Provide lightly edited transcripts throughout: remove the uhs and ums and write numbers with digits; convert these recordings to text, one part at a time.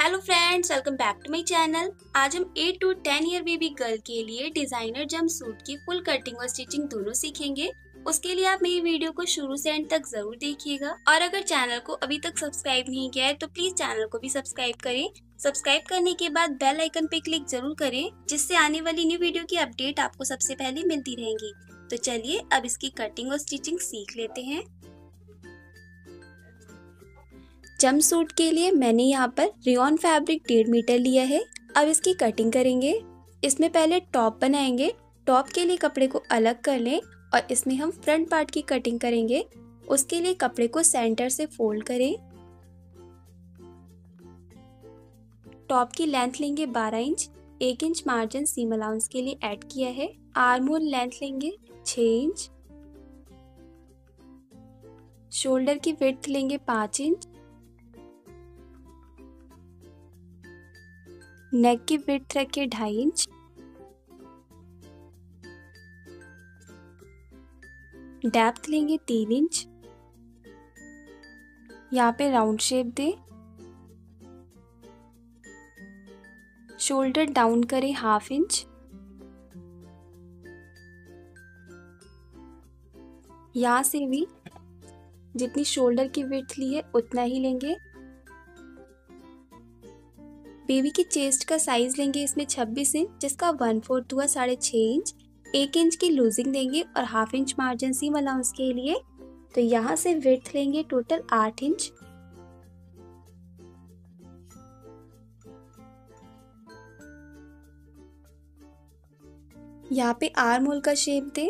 Hello friends, welcome back to my channel. आज हम 8 to 10 year baby girl के लिए डिजाइनर जंप सूट की फुल कटिंग और स्टिचिंग दोनों सीखेंगे। उसके लिए आप मेरी वीडियो को शुरू से एंड तक जरूर देखिएगा और अगर चैनल को अभी तक सब्सक्राइब नहीं किया है तो प्लीज चैनल को भी सब्सक्राइब करें। सब्सक्राइब करने के बाद बेल आइकन पे क्लिक जरूर करें, जिससे आने वाली न्यू वीडियो की अपडेट आपको सबसे पहले मिलती रहेंगी। तो चलिए अब इसकी कटिंग और स्टिचिंग सीख लेते हैं। जंप सूट के लिए मैंने यहाँ पर रेयॉन फैब्रिक 1.5 मीटर लिया है। अब इसकी कटिंग करेंगे। इसमें पहले टॉप बनाएंगे। टॉप के लिए कपड़े को अलग कर लें और इसमें हम फ्रंट पार्ट की कटिंग करेंगे। उसके लिए कपड़े को सेंटर से फोल्ड करें। टॉप की लेंथ लेंगे 12 inch. 1 inch margin seam allowance के लिए ऐड किया है। आर्म होल लेंथ लेंगे 6 इंच। शोल्डर की विड्थ लेंगे 5 इंच। नेक की विड्थ रखिए 2.5 इंच। डेप्थ लेंगे 3 इंच। यहाँ पे राउंड शेप दें। शोल्डर डाउन करें 1/2 इंच। यहाँ से भी जितनी शोल्डर की विड्थ ली है उतना ही लेंगे। बेबी की चेस्ट का साइज लेंगे इसमें 26 इंच, जिसका 1/4 हुआ 6.5 इंच। 1 इंच की लूजिंग देंगे और 1/2 इंच मार्जिन सीम अलाउंस के लिए। तो यहाँ से विड्थ लेंगे टोटल 8 इंच। यहाँ पे आर्म होल का शेप दें।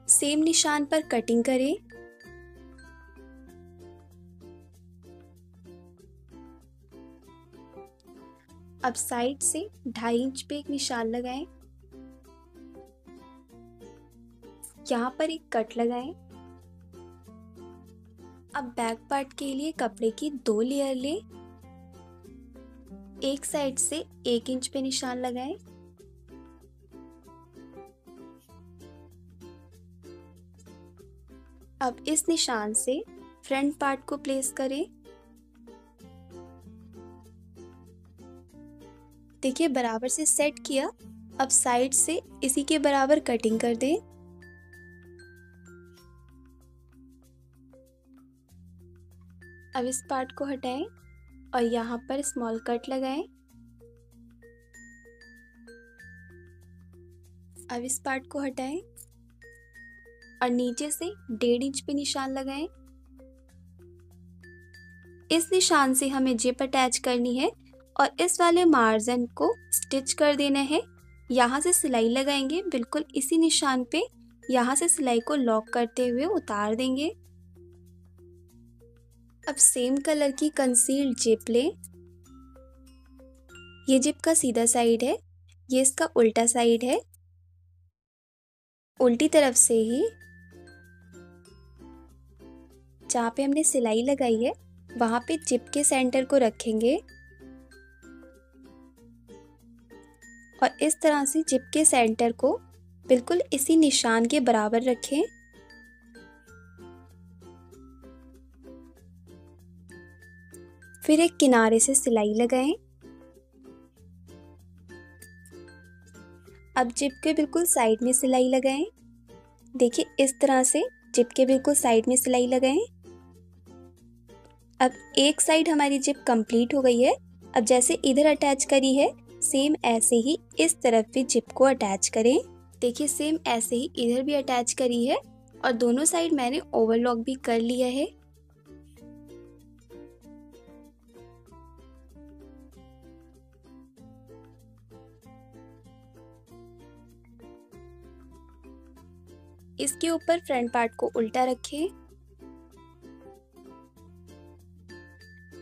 सेम निशान पर कटिंग करें। अब साइड से 2.5 इंच पे एक निशान लगाएं। यहाँ पर एक कट लगाएं। अब बैक पार्ट के लिए कपड़े की 2 लेयर लें। एक साइड से 1 इंच पे निशान लगाएं। अब इस निशान से फ्रंट पार्ट को प्लेस करें। देखिए बराबर से सेट किया। अब साइड से इसी के बराबर कटिंग कर दें। अब इस पार्ट को हटाएं और यहाँ पर स्मॉल कट लगाएं। अब इस पार्ट को हटाएं और नीचे से 1.5 इंच पे निशान लगाएं। इस निशान से हमें जिप अटैच करनी है और इस वाले मार्जिन को स्टिच कर देना है। यहाँ से सिलाई लगाएंगे बिल्कुल इसी निशान पे। यहाँ से सिलाई को लॉक करते हुए उतार देंगे। अब सेम कलर की कंसील्ड जिप लें। ये जिप का सीधा साइड है, ये इसका उल्टा साइड है। उल्टी तरफ से ही जहाँ पे हमने सिलाई लगाई है वहां पे जिप के सेंटर को रखेंगे और इस तरह से जिप के सेंटर को बिल्कुल इसी निशान के बराबर रखें। फिर एक किनारे से सिलाई लगाएं। अब जिप के बिल्कुल साइड में सिलाई लगाएं। देखिए इस तरह से जिप के बिल्कुल साइड में सिलाई लगाएं। अब एक साइड हमारी जिप कंप्लीट हो गई है। अब जैसे इधर अटैच करी है सेम ऐसे ही इस तरफ भी जिप को अटैच करें। देखिए सेम ऐसे ही इधर भी अटैच करी है और दोनों साइड मैंने ओवरलॉक भी कर लिया है। इसके ऊपर फ्रंट पार्ट को उल्टा रखें।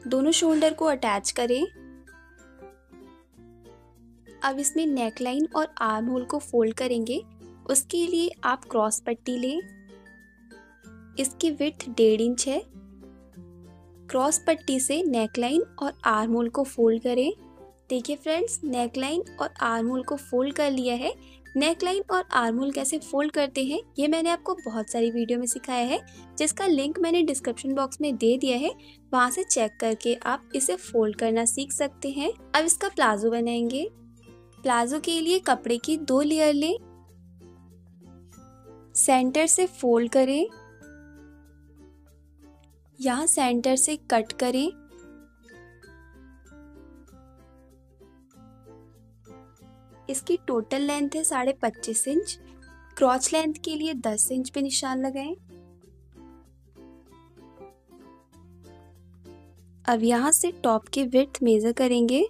दोनों शोल्डर को अटैच करें। अब इसमें नेकलाइन और आर्म होल को फोल्ड करेंगे। उसके लिए आप क्रॉस पट्टी लें। इसकी विड्थ 1.5 इंच है। क्रॉस पट्टी से नेकलाइन और आर्म होल को फोल्ड करें। देखिए फ्रेंड्स, नेकलाइन और आर्म होल को फोल्ड कर लिया है। नेक लाइन और आर्म होल कैसे फोल्ड करते हैं ये मैंने आपको बहुत सारी वीडियो में सिखाया है, जिसका लिंक मैंने डिस्क्रिप्शन बॉक्स में दे दिया है। वहां से चेक करके आप इसे फोल्ड करना सीख सकते हैं। अब इसका प्लाजो बनाएंगे। प्लाजो के लिए कपड़े की 2 लेयर लें, सेंटर से फोल्ड करें, यहाँ सेंटर से कट करें। इसकी टोटल लेंथ है 25.5 इंच। क्रॉच लेंथ के लिए 10 इंच पे निशान लगाएं। अब यहाँ से टॉप की विड्थ मेजर करेंगे।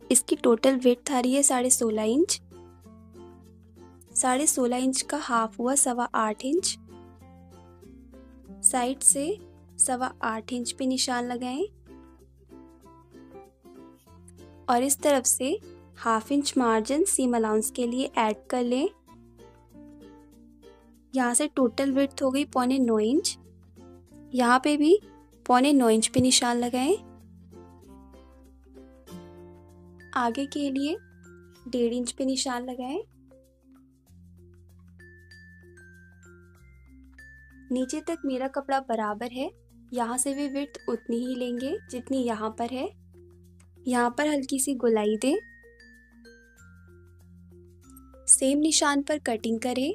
इसकी टोटल विड्थ आ रही है 16.5 इंच। 16.5 इंच का हाफ हुआ 8.25 इंच। साइड से 8.25 इंच पे निशान लगाएं और इस तरफ से half inch margin seam allowance के लिए ऐड कर लें। यहाँ से टोटल विड्थ हो गई 8.25 इंच। यहाँ पे भी 8.25 इंच पे निशान लगाएं। आगे के लिए 1.5 इंच पे निशान लगाएं। नीचे तक मेरा कपड़ा बराबर है, यहाँ से भी विड्थ उतनी ही लेंगे जितनी यहाँ पर है। यहाँ पर हल्की सी गोलाई दें। सेम निशान पर कटिंग करें।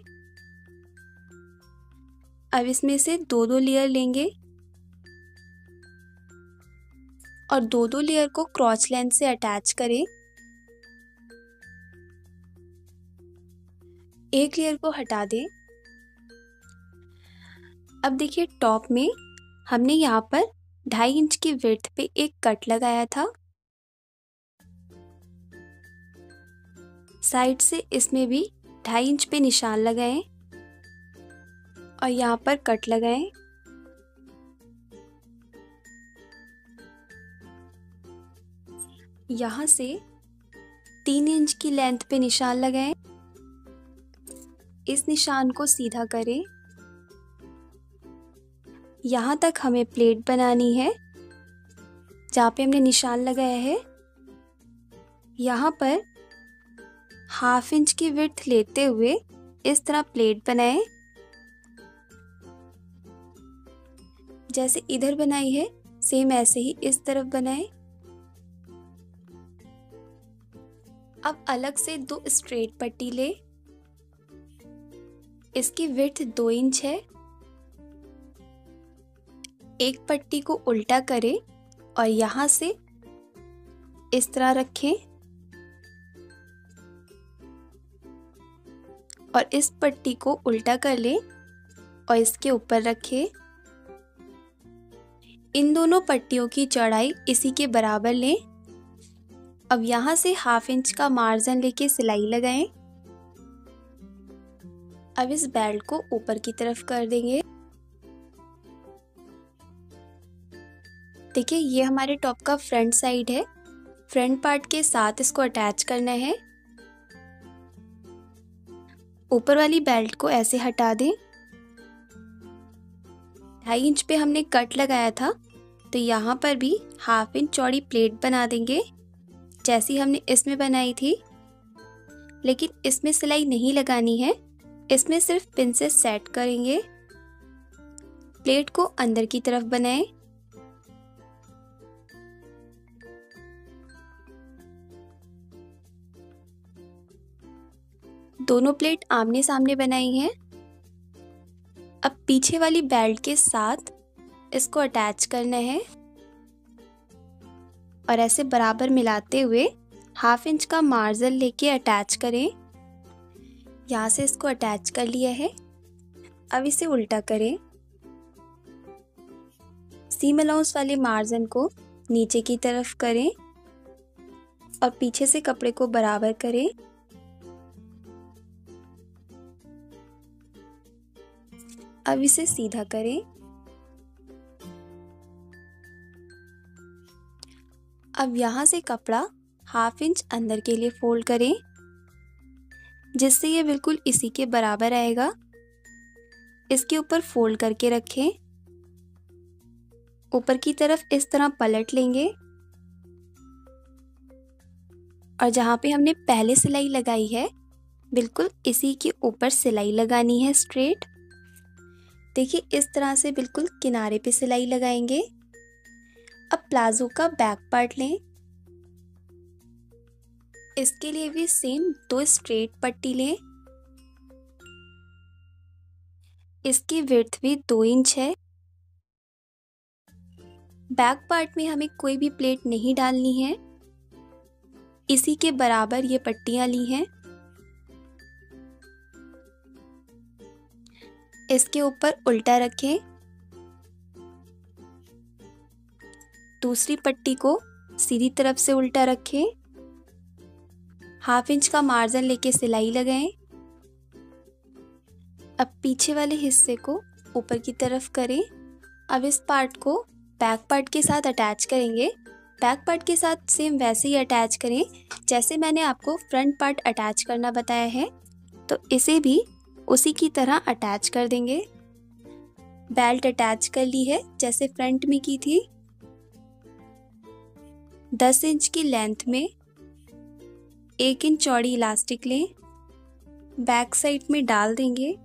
अब इसमें से 2 लेयर लेंगे और 2 लेयर को क्रॉच लेंथ से अटैच करें। एक लेयर को हटा दें। अब देखिए टॉप में हमने यहाँ पर 2.5 इंच की विड्थ पे एक कट लगाया था। साइड से इसमें भी 2.5 इंच पे निशान लगाएं और यहाँ पर कट लगाएं। यहाँ से 3 इंच की लेंथ पे निशान लगाएं। इस निशान को सीधा करें। यहाँ तक हमें प्लेट बनानी है जहाँ पे हमने निशान लगाया है। यहाँ पर हाफ इंच की विड्थ लेते हुए इस तरह प्लेट बनाएं। जैसे इधर बनाई है सेम ऐसे ही इस तरफ बनाएं। अब अलग से 2 स्ट्रेट पट्टी ले। इसकी विड्थ 2 इंच है। एक पट्टी को उल्टा करें और यहाँ से इस तरह रखें और इस पट्टी को उल्टा कर लें और इसके ऊपर रखें। इन दोनों पट्टियों की चौड़ाई इसी के बराबर लें। अब यहाँ से हाफ इंच का मार्जिन लेके सिलाई लगाएं। अब इस बेल्ट को ऊपर की तरफ कर देंगे। देखिए ये हमारे टॉप का फ्रंट साइड है। फ्रंट पार्ट के साथ इसको अटैच करना है। ऊपर वाली बेल्ट को ऐसे हटा दें। 2.5 इंच पे हमने कट लगाया था तो यहाँ पर भी हाफ इंच चौड़ी प्लेट बना देंगे जैसी हमने इसमें बनाई थी, लेकिन इसमें सिलाई नहीं लगानी है। इसमें सिर्फ पिन से सेट करेंगे। प्लेट को अंदर की तरफ बनाएं। दोनों प्लेट आमने सामने बनाई हैं। अब पीछे वाली बेल्ट के साथ इसको अटैच करना है और ऐसे बराबर मिलाते हुए हाफ इंच का मार्जिन लेके अटैच करें। यहाँ से इसको अटैच कर लिया है। अब इसे उल्टा करें। सीम अलाउंस वाले मार्जिन को नीचे की तरफ करें और पीछे से कपड़े को बराबर करें। अब इसे सीधा करें। अब यहाँ से कपड़ा हाफ इंच अंदर के लिए फोल्ड करें जिससे ये बिल्कुल इसी के बराबर आएगा। इसके ऊपर फोल्ड करके रखें। ऊपर की तरफ इस तरह पलट लेंगे और जहाँ पे हमने पहले सिलाई लगाई है बिल्कुल इसी के ऊपर सिलाई लगानी है स्ट्रेट। देखिए इस तरह से बिल्कुल किनारे पे सिलाई लगाएंगे। अब प्लाजो का बैक पार्ट लें। इसके लिए भी सेम 2 स्ट्रेट पट्टी लें। इसकी विड्थ भी 2 इंच है। बैक पार्ट में हमें कोई भी प्लेट नहीं डालनी है। इसी के बराबर ये पट्टियां ली हैं। इसके ऊपर उल्टा रखें। दूसरी पट्टी को सीधी तरफ से उल्टा रखें। 1/2 इंच का मार्जिन लेके सिलाई लगाएं। अब पीछे वाले हिस्से को ऊपर की तरफ करें। अब इस पार्ट को बैक पार्ट के साथ अटैच करेंगे। बैक पार्ट के साथ सेम वैसे ही अटैच करें जैसे मैंने आपको फ्रंट पार्ट अटैच करना बताया है, तो इसे भी उसी की तरह अटैच कर देंगे। बेल्ट अटैच कर ली है जैसे फ्रंट में की थी। 10 इंच की लेंथ में 1 इंच चौड़ी इलास्टिक लें। बैक साइड में डाल देंगे।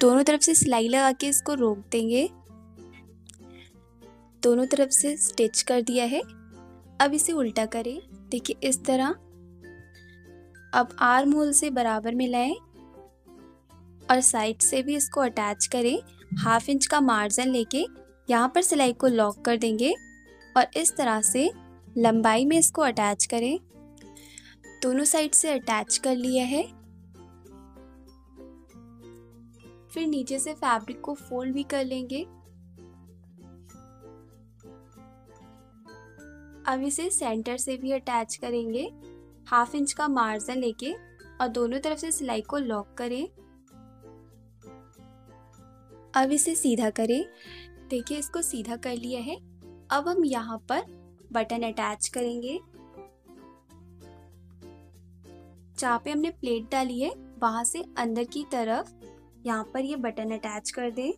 दोनों तरफ से सिलाई लगा के इसको रोक देंगे। दोनों तरफ से स्टिच कर दिया है। अब इसे उल्टा करें। देखिए इस तरह। अब आर्म होल से बराबर में लाएं और साइड से भी इसको अटैच करें। 1/2 इंच का मार्जिन लेके यहाँ पर सिलाई को लॉक कर देंगे और इस तरह से लंबाई में इसको अटैच करें। दोनों साइड से अटैच कर लिया है। फिर नीचे से फैब्रिक को फोल्ड भी कर लेंगे। अब इसे सेंटर से भी अटैच करेंगे। 1/2 इंच का मार्जिन लेके और दोनों तरफ से सिलाई को लॉक करें। अब इसे सीधा करें। देखिए इसको सीधा कर लिया है। अब हम यहाँ पर बटन अटैच करेंगे। जहाँ पे हमने प्लेट डाली है वहां से अंदर की तरफ यहाँ पर ये बटन अटैच कर दें।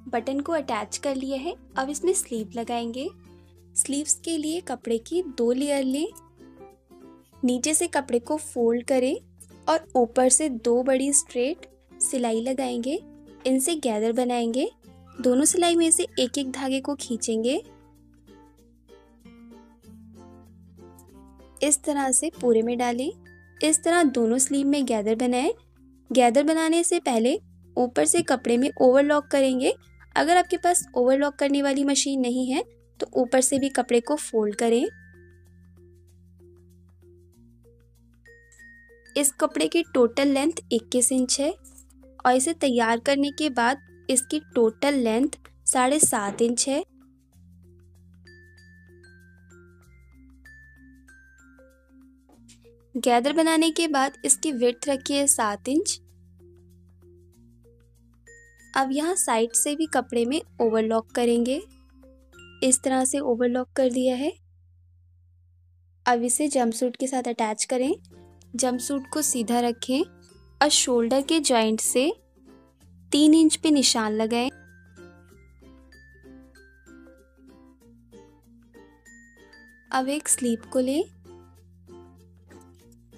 बटन को अटैच कर लिया है। अब इसमें स्लीव लगाएंगे। स्लीव्स के लिए कपड़े की 2 लेयर लें। नीचे से कपड़े को फोल्ड करें और ऊपर से 2 बड़ी स्ट्रेट सिलाई लगाएंगे। इनसे गैदर बनाएंगे। दोनों सिलाई में से एक एक धागे को खींचेंगे। इस तरह से पूरे में डालें। इस तरह दोनों स्लीव में गैदर बनाएं। गैदर बनाने से पहले ऊपर से कपड़े में ओवरलॉक करेंगे। अगर आपके पास ओवरलॉक करने वाली मशीन नहीं है तो ऊपर से भी कपड़े को फोल्ड करें। इस कपड़े की टोटल लेंथ 21 इंच है और इसे तैयार करने के बाद इसकी टोटल लेंथ 7.5 इंच है। गैदर बनाने के बाद इसकी विड्थ रखी है 7 इंच। अब यहाँ साइड से भी कपड़े में ओवरलॉक करेंगे। इस तरह से ओवरलॉक कर दिया है। अब इसे जंपसूट के साथ अटैच करें। जंपसूट को सीधा रखें और शोल्डर के जॉइंट से 3 इंच पे निशान लगाएं। अब एक स्लीव को लें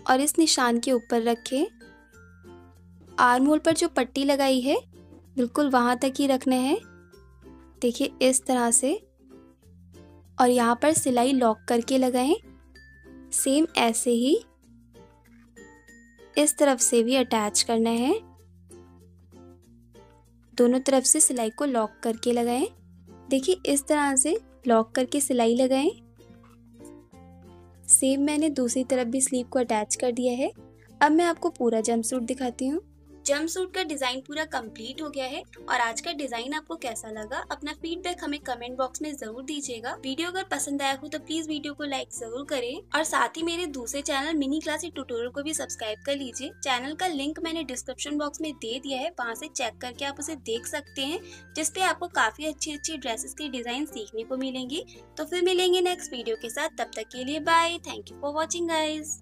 और इस निशान के ऊपर रखें। आर्म होल पर जो पट्टी लगाई है बिल्कुल वहां तक ही रखना है। देखिए इस तरह से। और यहाँ पर सिलाई लॉक करके लगाएं। सेम ऐसे ही इस तरफ से भी अटैच करना है। दोनों तरफ से सिलाई को लॉक करके लगाएं। देखिए इस तरह से लॉक करके सिलाई लगाएं। सेम मैंने दूसरी तरफ भी स्लीव को अटैच कर दिया है। अब मैं आपको पूरा जंपसूट दिखाती हूँ। जंपसूट का डिजाइन पूरा कंप्लीट हो गया है। और आज का डिजाइन आपको कैसा लगा, अपना फीडबैक हमें कमेंट बॉक्स में जरूर दीजिएगा। वीडियो अगर पसंद आया हो तो प्लीज वीडियो को लाइक जरूर करें और साथ ही मेरे दूसरे चैनल मिनी क्लासी ट्यूटोरियल को भी सब्सक्राइब कर लीजिए। चैनल का लिंक मैंने डिस्क्रिप्शन बॉक्स में दे दिया है, वहाँ से चेक करके आप उसे देख सकते हैं, जिसपे आपको काफी अच्छी अच्छी ड्रेसेस के डिजाइन सीखने को मिलेंगी। तो फिर मिलेंगे नेक्स्ट वीडियो के साथ, तब तक के लिए bye. Thank you for watching guys.